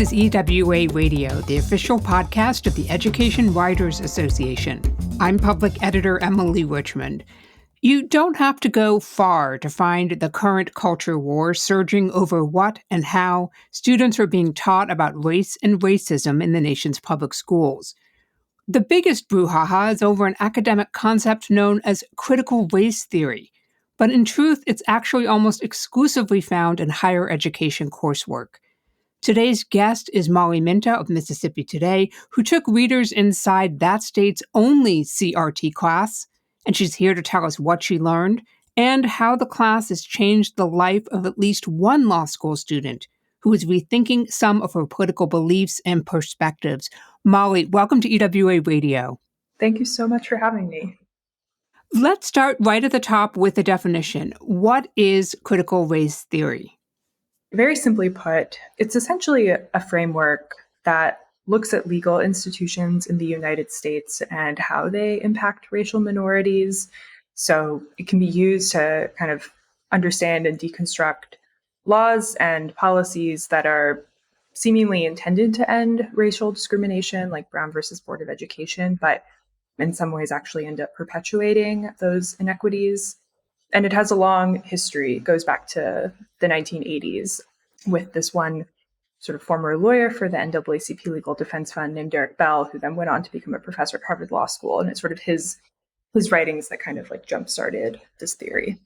This is EWA Radio, the official podcast of the Education Writers Association. I'm public editor Emily Richmond. You don't have to go far to find the current culture war surging over what and how students are being taught about race and racism in the nation's public schools. The biggest brouhaha is over an academic concept known as critical race theory, but in truth, it's actually almost exclusively found in higher education coursework. Today's guest is Minta of Mississippi Today, who took readers inside that state's only CRT class, and she's here to tell us what she learned and how the class has changed the life of at least one law school student who is rethinking some of her political beliefs and perspectives. Molly, welcome to EWA Radio. Thank you so much for having me. Let's start right at the top with the definition. What is critical race theory? Very simply put, it's essentially a framework that looks at legal institutions in the United States and how they impact racial minorities. So it can be used to kind of understand and deconstruct laws and policies that are seemingly intended to end racial discrimination, like Brown versus Board of Education, but in some ways actually end up perpetuating those inequities. And it has a long history. It goes back to the 1980s with this one sort of former lawyer for the NAACP Legal Defense Fund named Derek Bell, who then went on to become a professor at Harvard Law School. And it's sort of his writings that kind of like jump-started this theory.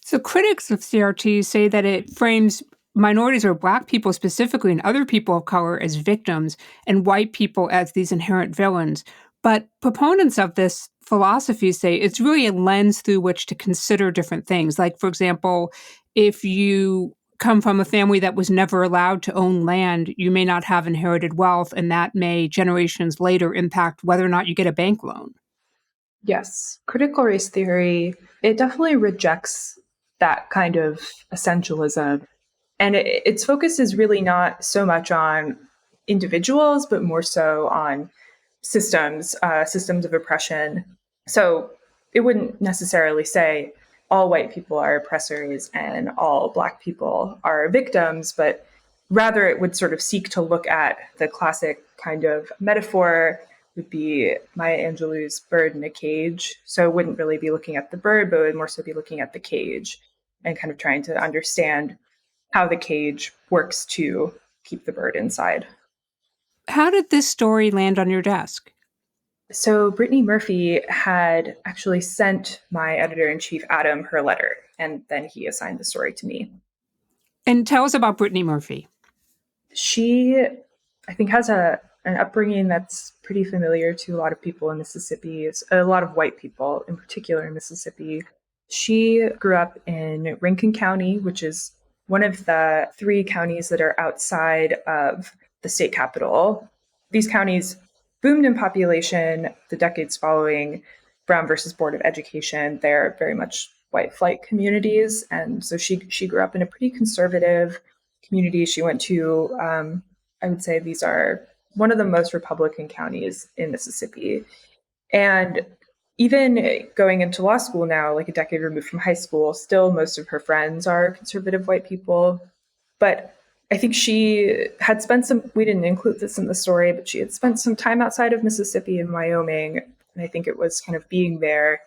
So critics of CRT say that it frames minorities or Black people specifically and other people of color as victims and white people as these inherent villains. But proponents of this philosophy say it's really a lens through which to consider different things. Like, for example, if you come from a family that was never allowed to own land, you may not have inherited wealth, and that may generations later impact whether or not you get a bank loan. Yes. Critical race theory, it definitely rejects that kind of essentialism. And its focus is really not so much on individuals, but more so on systems of oppression. So it wouldn't necessarily say all white people are oppressors and all Black people are victims, but rather it would sort of seek to look at the classic kind of metaphor would be Maya Angelou's bird in a cage. So it wouldn't really be looking at the bird, but it would more so be looking at the cage and kind of trying to understand how the cage works to keep the bird inside. How did this story land on your desk? So Brittany Murphy had actually sent my editor-in-chief, Adam, her letter, and then he assigned the story to me. And tell us about Brittany Murphy. She, I think, has an upbringing that's pretty familiar to a lot of people in Mississippi, a lot of white people in particular in Mississippi. She grew up in Rankin County, which is one of the 3 counties that are outside of the state capital. These counties boomed in population the decades following Brown versus Board of Education. They're very much white flight communities. And so she grew up in a pretty conservative community. She went to, I would say these are one of the most Republican counties in Mississippi. And even going into law school now, like a decade removed from high school, still most of her friends are conservative white people. But I think she had spent we didn't include this in the story, but she had spent some time outside of Mississippi and Wyoming. And I think it was kind of being there,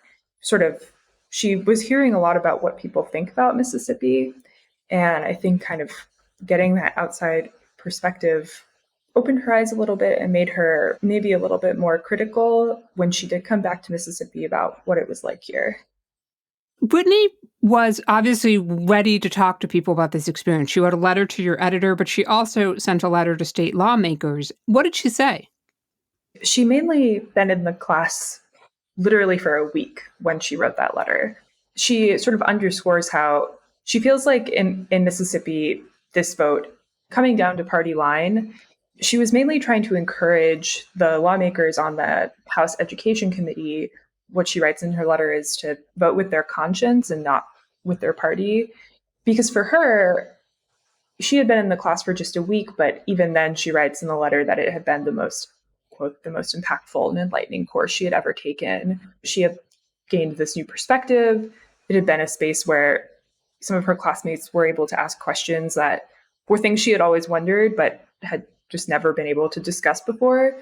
she was hearing a lot about what people think about Mississippi. And I think kind of getting that outside perspective opened her eyes a little bit and made her maybe a little bit more critical when she did come back to Mississippi about what it was like here. Brittany was obviously ready to talk to people about this experience. She wrote a letter to your editor, but she also sent a letter to state lawmakers. What did she say? She mainly been in the class literally for a week when she wrote that letter. She sort of underscores how she feels like in Mississippi, this vote coming down to party line, she was mainly trying to encourage the lawmakers on the House Education Committee. What she writes in her letter is to vote with their conscience and not with their party. Because for her, she had been in the class for just a week, but even then she writes in the letter that it had been the most, quote, the most impactful and enlightening course she had ever taken. She had gained this new perspective. It had been a space where some of her classmates were able to ask questions that were things she had always wondered, but had just never been able to discuss before.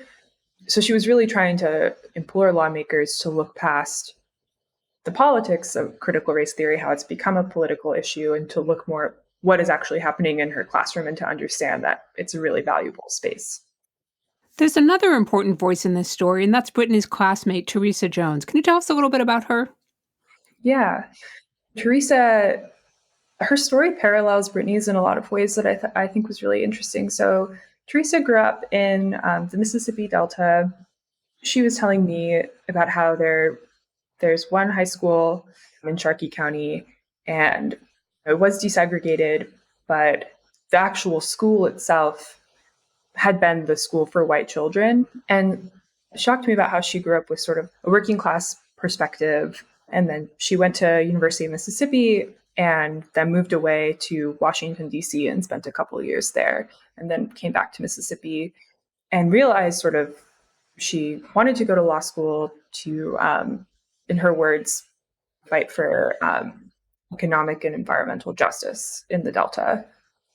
So she was really trying to implore lawmakers to look past the politics of critical race theory, how it's become a political issue, and to look more at what is actually happening in her classroom and to understand that it's a really valuable space. There's another important voice in this story, and that's Brittany's classmate, Teresa Jones. Can you tell us a little bit about her? Yeah. Teresa, her story parallels Brittany's in a lot of ways that I think was really interesting. So Teresa grew up in the Mississippi Delta. She was telling me about how there's one high school in Sharkey County, and it was desegregated, but the actual school itself had been the school for white children. And it shocked me about how she grew up with sort of a working class perspective. And then she went to University of Mississippi and then moved away to Washington, D.C. and spent a couple of years there, and then came back to Mississippi and realized sort of she wanted to go to law school to, in her words, fight for economic and environmental justice in the Delta.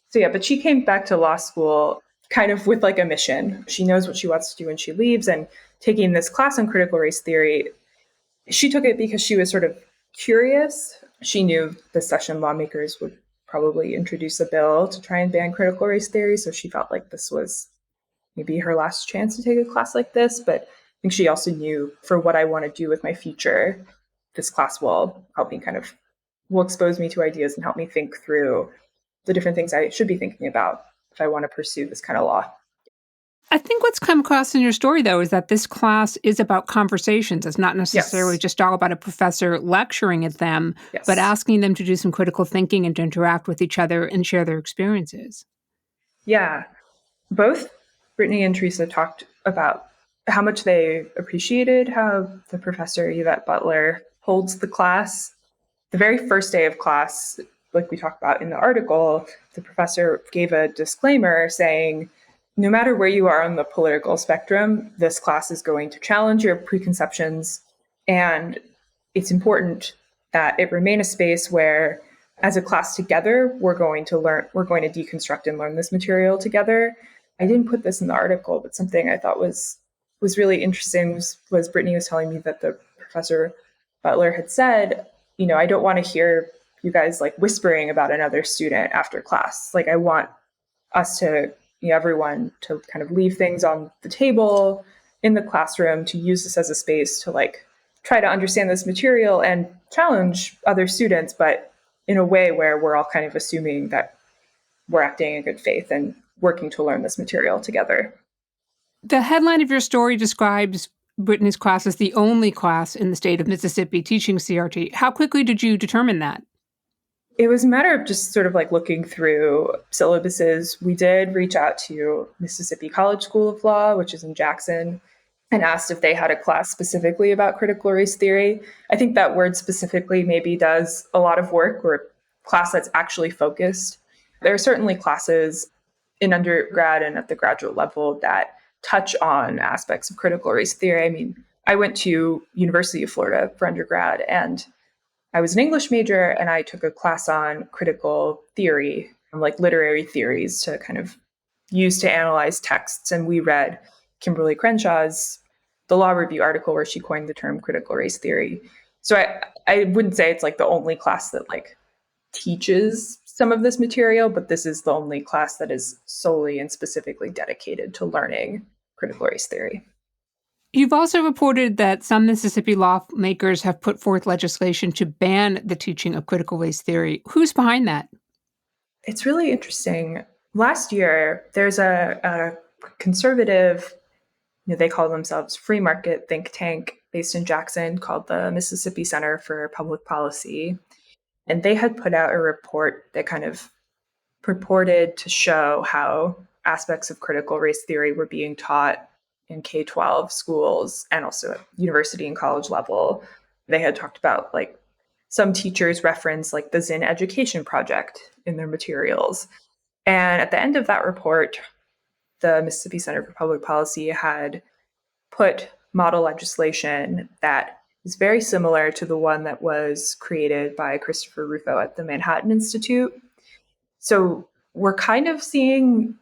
So yeah, but she came back to law school kind of with like a mission. She knows what she wants to do when she leaves, and taking this class on critical race theory, she took it because she was sort of curious. She knew the session lawmakers would probably introduce a bill to try and ban critical race theory, so she felt like this was maybe her last chance to take a class like this. But I think she also knew, for what I want to do with my future, this class will help me will expose me to ideas and help me think through the different things I should be thinking about if I want to pursue this kind of law. I think what's come across in your story, though, is that this class is about conversations. It's not necessarily Yes. just all about a professor lecturing at them, but Yes. asking them to do some critical thinking and to interact with each other and share their experiences. Yeah. Both Brittany and Teresa talked about how much they appreciated how the professor, Yvette Butler, holds the class. The very first day of class, like we talked about in the article, the professor gave a disclaimer saying, no matter where you are on the political spectrum, this class is going to challenge your preconceptions. And it's important that it remain a space where, as a class together, we're going to deconstruct and learn this material together. I didn't put this in the article, but something I thought was really interesting was Brittany was telling me that the professor Butler had said, I don't want to hear you guys like whispering about another student after class. Like, I want us to, everyone to kind of leave things on the table in the classroom, to use this as a space to like try to understand this material and challenge other students, but in a way where we're all kind of assuming that we're acting in good faith and working to learn this material together. The headline of your story describes Brittany's class as the only class in the state of Mississippi teaching CRT. How quickly did you determine that? It was a matter of just sort of like looking through syllabuses. We did reach out to Mississippi College School of Law, which is in Jackson, and asked if they had a class specifically about critical race theory. I think that word specifically maybe does a lot of work, or a class that's actually focused. There are certainly classes in undergrad and at the graduate level that touch on aspects of critical race theory. I mean, I went to University of Florida for undergrad, and I was an English major, and I took a class on critical theory, like literary theories to kind of use to analyze texts. And we read Kimberly Crenshaw's The Law Review article where she coined the term critical race theory. So I wouldn't say it's like the only class that like teaches some of this material, but this is the only class that is solely and specifically dedicated to learning critical race theory. You've also reported that some Mississippi lawmakers have put forth legislation to ban the teaching of critical race theory. Who's behind that? It's really interesting. Last year, there's a conservative, they call themselves free market think tank based in Jackson called the Mississippi Center for Public Policy. And they had put out a report that kind of purported to show how aspects of critical race theory were being taught in K-12 schools and also at university and college level. They had talked about like some teachers reference like the Zinn Education Project in their materials. And at the end of that report, the Mississippi Center for Public Policy had put model legislation that is very similar to the one that was created by Christopher Rufo at the Manhattan Institute. So we're kind of seeing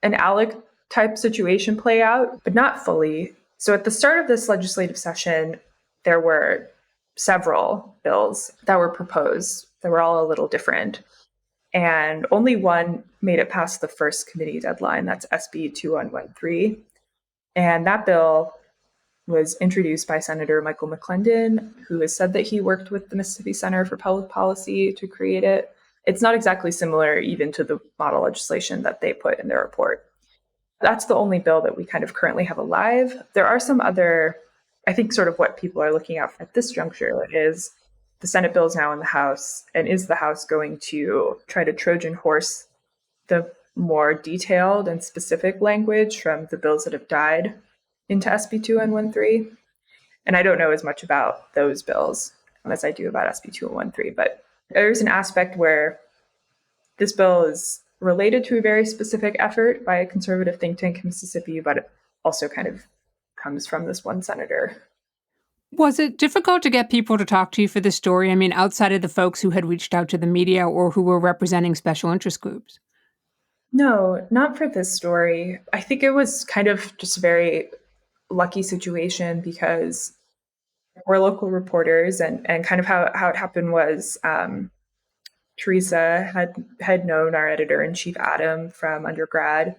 an ALEC type situation play out, but not fully. So at the start of this legislative session, there were several bills that were proposed that were all a little different. And only one made it past the first committee deadline. That's SB 2113. And that bill was introduced by Senator Michael McClendon, who has said that he worked with the Mississippi Center for Public Policy to create it. It's not exactly similar even to the model legislation that they put in their report. That's the only bill that we kind of currently have alive. There are some other, I think sort of what people are looking at this juncture is the Senate bill is now in the House, and is the House going to try to Trojan horse the more detailed and specific language from the bills that have died into SB 2113? And I don't know as much about those bills as I do about SB 2113, but there's an aspect where this bill is related to a very specific effort by a conservative think tank in Mississippi, but it also kind of comes from this one senator. Was it difficult to get people to talk to you for this story? I mean, outside of the folks who had reached out to the media or who were representing special interest groups? No, not for this story. I think it was kind of just a very lucky situation because we're local reporters, and kind of how it happened was Teresa had known our editor-in-chief, Adam, from undergrad,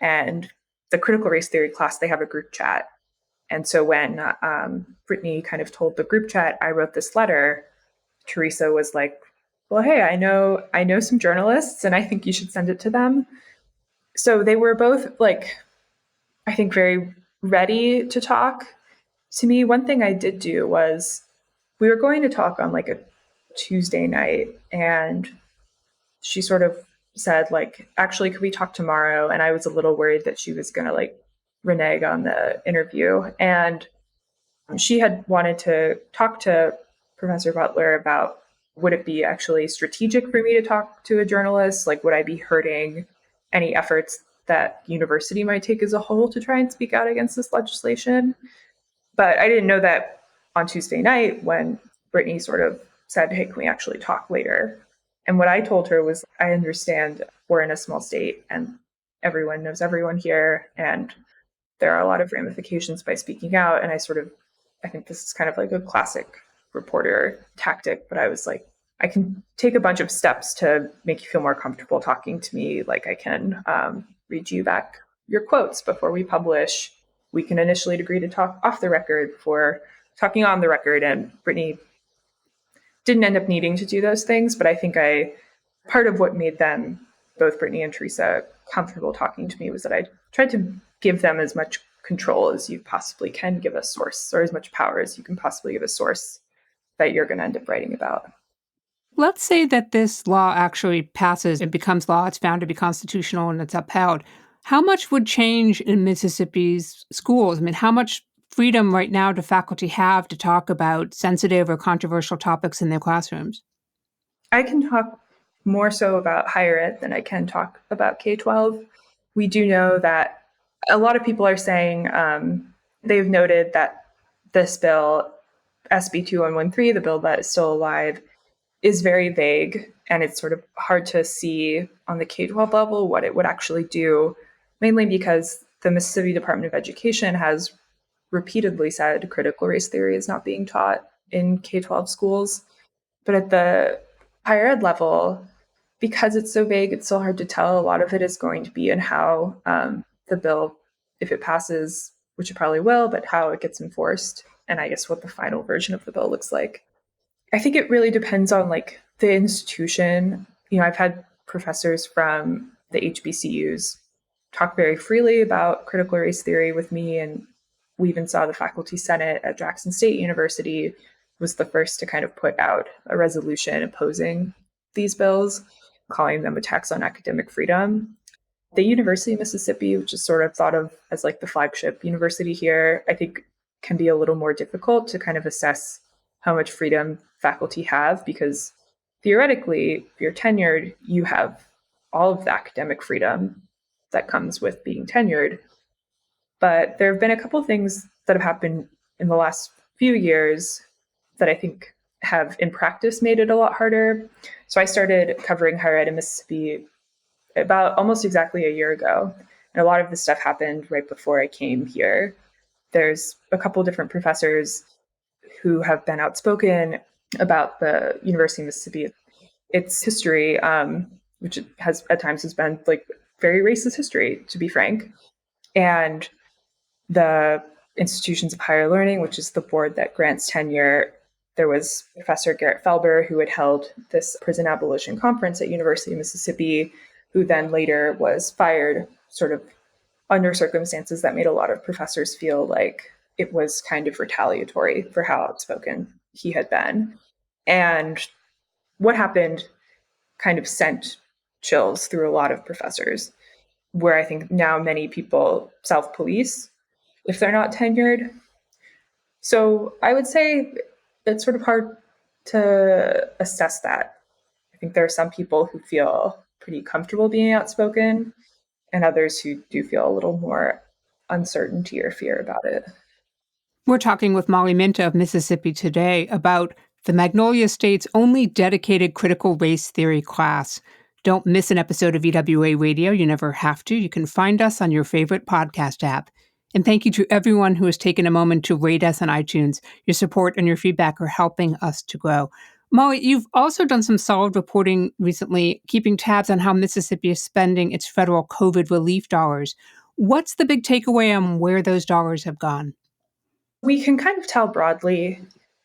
and the critical race theory class, they have a group chat. And so when Brittany kind of told the group chat, I wrote this letter, Teresa was like, well, hey, I know some journalists and I think you should send it to them. So they were both like, I think, very ready to talk to me. One thing I did do was we were going to talk on like a Tuesday night, and she sort of said like, actually, could we talk tomorrow? And I was a little worried that she was going to like renege on the interview. And she had wanted to talk to Professor Butler about, would it be actually strategic for me to talk to a journalist? Like, would I be hurting any efforts that university might take as a whole to try and speak out against this legislation? But I didn't know that on Tuesday night when Brittany sort of said, hey, can we actually talk later? And what I told her was, I understand we're in a small state and everyone knows everyone here, and there are a lot of ramifications by speaking out. And I think this is kind of like a classic reporter tactic, but I was like, I can take a bunch of steps to make you feel more comfortable talking to me. Like I can read you back your quotes before we publish. We can initially agree to talk off the record before talking on the record. And Brittany didn't end up needing to do those things, but I think part of what made them, both Brittany and Teresa, comfortable talking to me was that I tried to give them as much control as you possibly can give a source, or as much power as you can possibly give a source that you're going to end up writing about. Let's say that this law actually passes and becomes law, it's found to be constitutional and it's upheld. How much would change in Mississippi's schools? I mean, how much freedom right now do faculty have to talk about sensitive or controversial topics in their classrooms? I can talk more so about higher ed than I can talk about K-12. We do know that a lot of people are saying they've noted that this bill, SB 2113, the bill that is still alive, is very vague, and it's sort of hard to see on the K-12 level what it would actually do, mainly because the Mississippi Department of Education has repeatedly said critical race theory is not being taught in K-12 schools. But at the higher ed level, because it's so vague, it's so hard to tell. A lot of it is going to be in how the bill, if it passes, which it probably will, but how it gets enforced, and I guess what the final version of the bill looks like. I think it really depends on like the institution. You know, I've had professors from the HBCUs talk very freely about critical race theory with me, and we even saw the faculty senate at Jackson State University was the first to kind of put out a resolution opposing these bills, calling them attacks on academic freedom. The University of Mississippi, which is sort of thought of as like the flagship university here, I think can be a little more difficult to kind of assess how much freedom faculty have, because theoretically, if you're tenured, you have all of the academic freedom that comes with being tenured. But there have been a couple of things that have happened in the last few years that I think have in practice made it a lot harder. So I started covering higher ed in Mississippi about almost exactly a year ago. And a lot of this stuff happened right before I came here. There's a couple different professors who have been outspoken about the University of Mississippi, its history, which has at times has been like very racist history, to be frank. And the institutions of higher learning, which is the board that grants tenure, there was Professor Garrett Felber, who had held this prison abolition conference at University of Mississippi, who then later was fired sort of under circumstances that made a lot of professors feel like it was kind of retaliatory for how outspoken he had been. And what happened kind of sent chills through a lot of professors, where I think now many people self-police if they're not tenured. So I would say it's sort of hard to assess that. I think there are some people who feel pretty comfortable being outspoken and others who do feel a little more uncertainty or fear about it. We're talking with Molly Minta of Mississippi Today about the Magnolia State's only dedicated critical race theory class. Don't miss an episode of EWA Radio. You never have to. You can find us on your favorite podcast app. And thank you to everyone who has taken a moment to rate us on iTunes. Your support and your feedback are helping us to grow. Molly, you've also done some solid reporting recently, keeping tabs on how Mississippi is spending its federal COVID relief dollars. What's the big takeaway on where those dollars have gone? We can kind of tell broadly,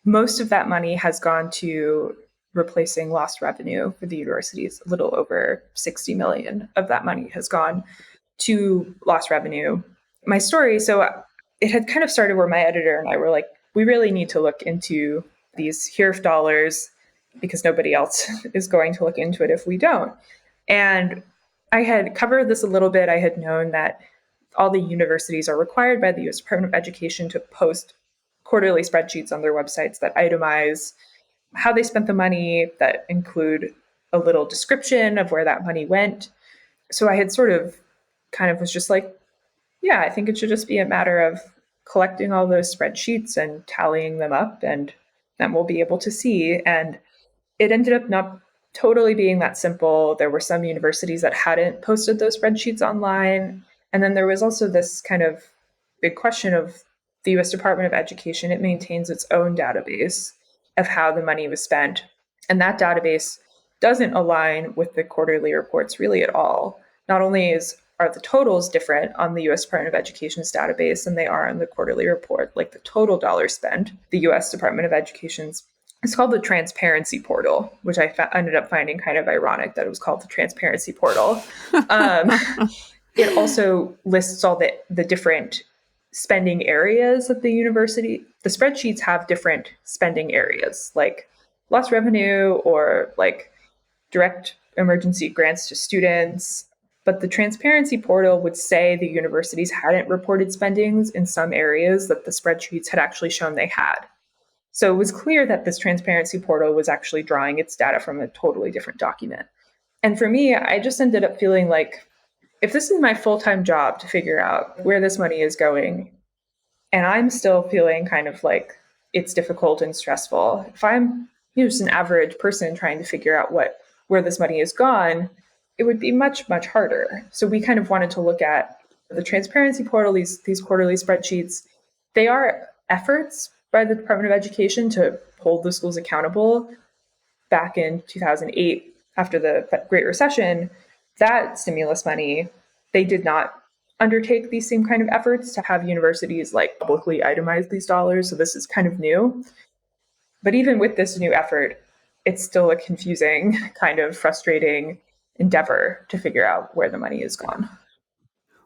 most of that money has gone to replacing lost revenue for the universities. A little over 60 million of that money has gone to lost revenue. My story, so it had kind of started where my editor and I were like, we really need to look into these HERF dollars because nobody else is going to look into it if we don't. And I had covered this a little bit. I had known that all the universities are required by the U.S. Department of Education to post quarterly spreadsheets on their websites that itemize how they spent the money, that include a little description of where that money went. So I had sort of kind of was just like, yeah, I think it should just be a matter of collecting all those spreadsheets and tallying them up, and then we'll be able to see. And it ended up not totally being that simple. There were some universities that hadn't posted those spreadsheets online. And then there was also this kind of big question of the US Department of Education. It maintains its own database of how the money was spent. And that database doesn't align with the quarterly reports really at all. Not only are the totals different on the US Department of Education's database than they are on the quarterly report, like the total dollars spent, the US Department of Education's, it's called the Transparency Portal, which I ended up finding kind of ironic that it was called the Transparency Portal. It also lists all the different spending areas of the university. The spreadsheets have different spending areas, like lost revenue or like direct emergency grants to students. But the Transparency Portal would say the universities hadn't reported spendings in some areas that the spreadsheets had actually shown they had. So it was clear that this Transparency Portal was actually drawing its data from a totally different document. And for me, I just ended up feeling like, if this is my full-time job to figure out where this money is going, and I'm still feeling kind of like it's difficult and stressful, if I'm just an average person trying to figure out where this money has gone, it would be much, much harder. So we kind of wanted to look at the Transparency Portal, these quarterly spreadsheets. They are efforts by the Department of Education to hold the schools accountable. Back in 2008, after the Great Recession, that stimulus money, they did not undertake these same kind of efforts to have universities like publicly itemize these dollars. So this is kind of new. But even with this new effort, it's still a confusing, kind of frustrating endeavor to figure out where the money is gone.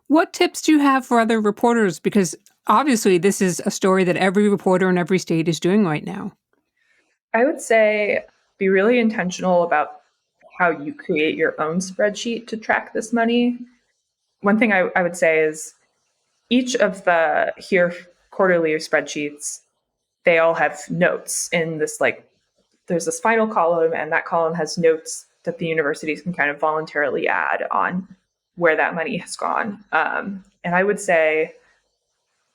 What tips do you have for other reporters? Because obviously this is a story that every reporter in every state is doing right now. I would say be really intentional about how you create your own spreadsheet to track this money. One thing I would say is each of the here quarterly spreadsheets, they all have notes in this, like, there's this final column, and that column has notes that the universities can kind of voluntarily add on where that money has gone. And I would say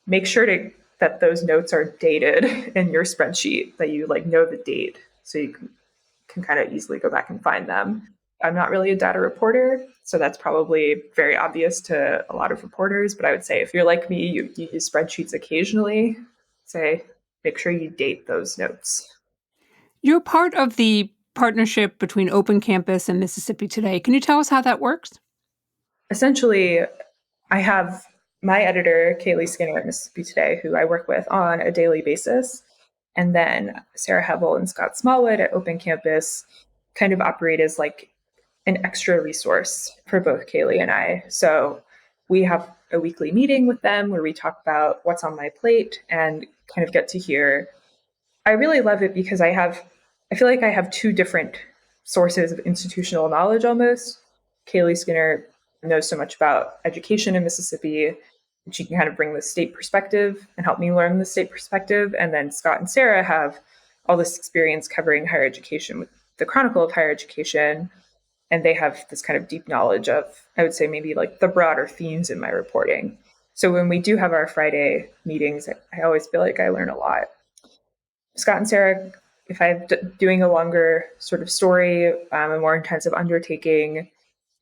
make sure that those notes are dated in your spreadsheet, that you like know the date so you can kind of easily go back and find them. I'm not really a data reporter, so that's probably very obvious to a lot of reporters. But I would say if you're like me, you use spreadsheets occasionally, say, make sure you date those notes. You're part of the partnership between Open Campus and Mississippi Today. Can you tell us how that works? Essentially, I have my editor, Kaylee Skinner at Mississippi Today, who I work with on a daily basis. And then Sarah Hevel and Scott Smallwood at Open Campus kind of operate as like an extra resource for both Kaylee and I. So we have a weekly meeting with them where we talk about what's on my plate and kind of get to hear. I really love it because I feel like I have two different sources of institutional knowledge almost. Kaylee Skinner knows so much about education in Mississippi, and she can kind of bring the state perspective and help me learn the state perspective. And then Scott and Sarah have all this experience covering higher education with the Chronicle of Higher Education. And they have this kind of deep knowledge of, I would say, maybe like the broader themes in my reporting. So when we do have our Friday meetings, I always feel like I learn a lot. Scott and Sarah, if I'm doing a longer sort of story, a more intensive undertaking,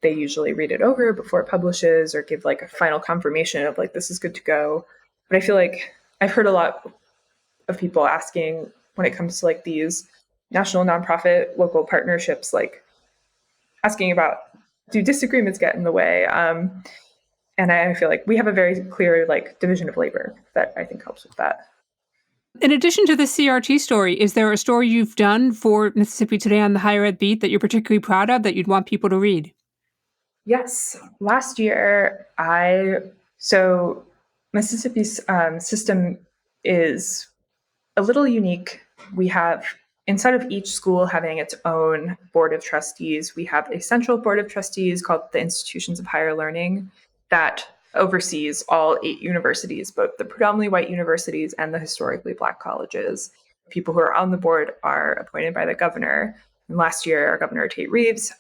they usually read it over before it publishes or give like a final confirmation of like, this is good to go. But I feel like I've heard a lot of people asking when it comes to like these national nonprofit local partnerships, like asking about, do disagreements get in the way? And I feel like we have a very clear like division of labor that I think helps with that. In addition to the CRT story, is there a story you've done for Mississippi Today on the higher ed beat that you're particularly proud of that you'd want people to read? Yes. Last year, so Mississippi's system is a little unique. We have, instead of each school having its own board of trustees, we have a central board of trustees called the Institutions of Higher Learning that oversees all 8 universities, both the predominantly white universities and the historically Black colleges. People who are on the board are appointed by the governor. And last year, our governor, Tate Reeves,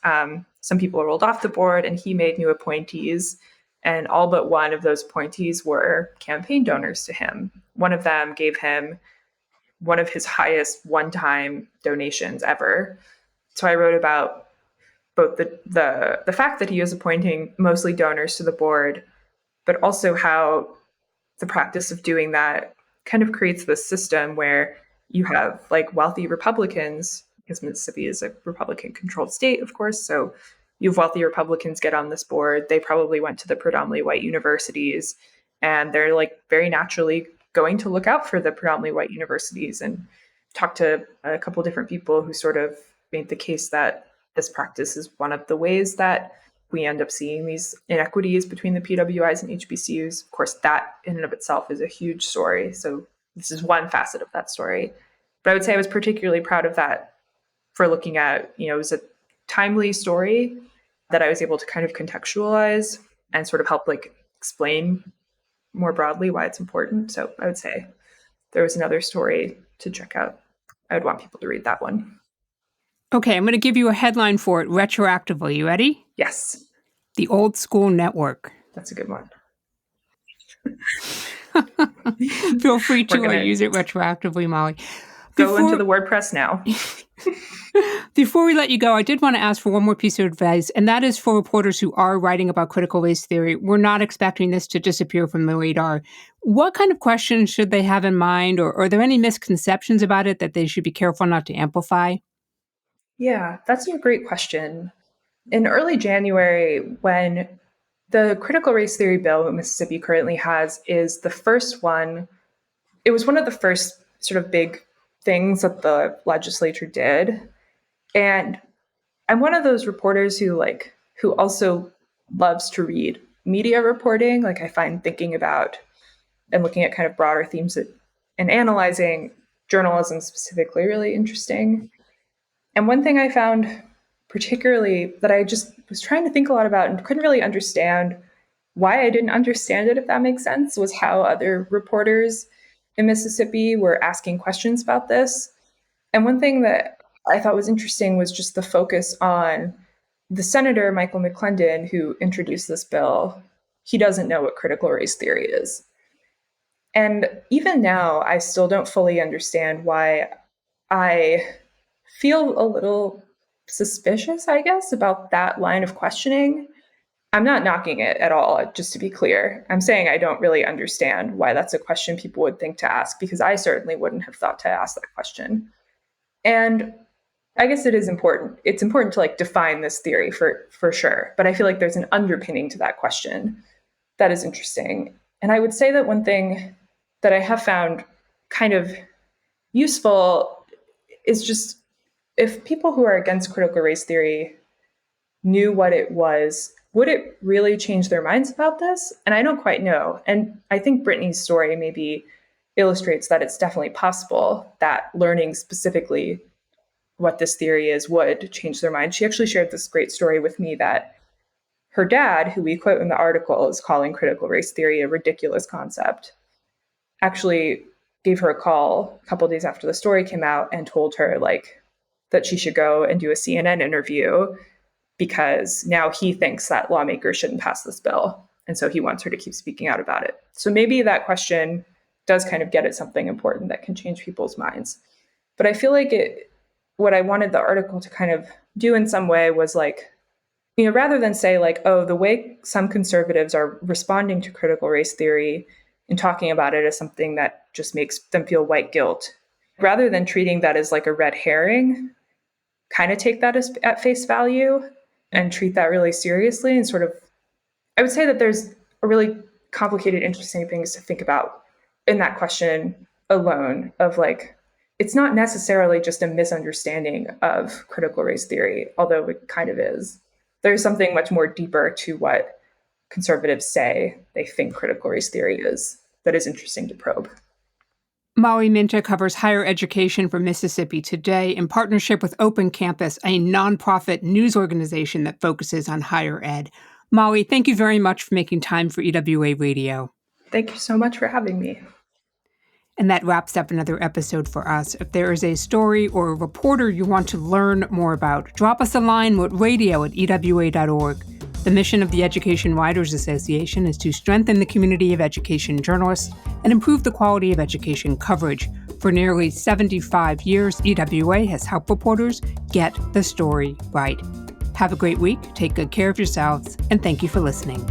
some people rolled off the board and he made new appointees. And all but one of those appointees were campaign donors to him. One of them gave him one of his highest one-time donations ever. So I wrote about both the fact that he was appointing mostly donors to the board, but also how the practice of doing that kind of creates this system where you have like wealthy Republicans, because Mississippi is a Republican-controlled state, of course. So you have wealthy Republicans get on this board. They probably went to the predominantly white universities, and they're like very naturally going to look out for the predominantly white universities and talk to a couple different people who sort of made the case that this practice is one of the ways that we end up seeing these inequities between the PWIs and HBCUs. Of course, that in and of itself is a huge story. So this is one facet of that story. But I would say I was particularly proud of that for looking at, it was a timely story that I was able to kind of contextualize and sort of help like explain more broadly why it's important. So I would say there was another story to check out. I would want people to read that one. Okay, I'm going to give you a headline for it retroactively. You ready? Yes. The Old School Network. That's a good one. Feel free to use it retroactively, Molly. Go into the WordPress now. Before we let you go, I did want to ask for one more piece of advice, and that is for reporters who are writing about critical race theory. We're not expecting this to disappear from the radar. What kind of questions should they have in mind, or are there any misconceptions about it that they should be careful not to amplify? Yeah, that's a great question. In early January, when the critical race theory bill that Mississippi currently has is the first one, it was one of the first sort of big things that the legislature did. And I'm one of those reporters who also loves to read media reporting. Like I find thinking about and looking at kind of broader themes and analyzing journalism specifically really interesting. And one thing I found particularly that I just was trying to think a lot about and couldn't really understand why I didn't understand it, if that makes sense, was how other reporters in Mississippi were asking questions about this. And one thing that I thought was interesting was just the focus on the senator, Michael McClendon, who introduced this bill. He doesn't know what critical race theory is. And even now, I still don't fully understand why I feel a little suspicious, I guess, about that line of questioning. I'm not knocking it at all, just to be clear. I'm saying I don't really understand why that's a question people would think to ask, because I certainly wouldn't have thought to ask that question. And I guess it is important. It's important to define this theory for sure. But I feel like there's an underpinning to that question that is interesting. And I would say that one thing that I have found kind of useful is just if people who are against critical race theory knew what it was, would it really change their minds about this? And I don't quite know. And I think Brittany's story maybe illustrates that it's definitely possible that learning specifically what this theory is would change their mind. She actually shared this great story with me that her dad, who we quote in the article is calling critical race theory a ridiculous concept, actually gave her a call a couple of days after the story came out and told her that she should go and do a CNN interview because now he thinks that lawmakers shouldn't pass this bill. And so he wants her to keep speaking out about it. So maybe that question does kind of get at something important that can change people's minds. But I feel like what I wanted the article to kind of do in some way was rather than say oh, the way some conservatives are responding to critical race theory and talking about it as something that just makes them feel white guilt, rather than treating that as a red herring, kind of take that as at face value and treat that really seriously. And sort of, I would say that there's a really complicated, interesting things to think about in that question alone of it's not necessarily just a misunderstanding of critical race theory, although it kind of is. There's something much more deeper to what conservatives say they think critical race theory is that is interesting to probe. Molly Minta covers higher education for Mississippi Today in partnership with Open Campus, a nonprofit news organization that focuses on higher ed. Molly, thank you very much for making time for EWA Radio. Thank you so much for having me. And that wraps up another episode for us. If there is a story or a reporter you want to learn more about, drop us a line with radio@ewa.org. The mission of the Education Writers Association is to strengthen the community of education journalists and improve the quality of education coverage. For nearly 75 years, EWA has helped reporters get the story right. Have a great week, take good care of yourselves, and thank you for listening.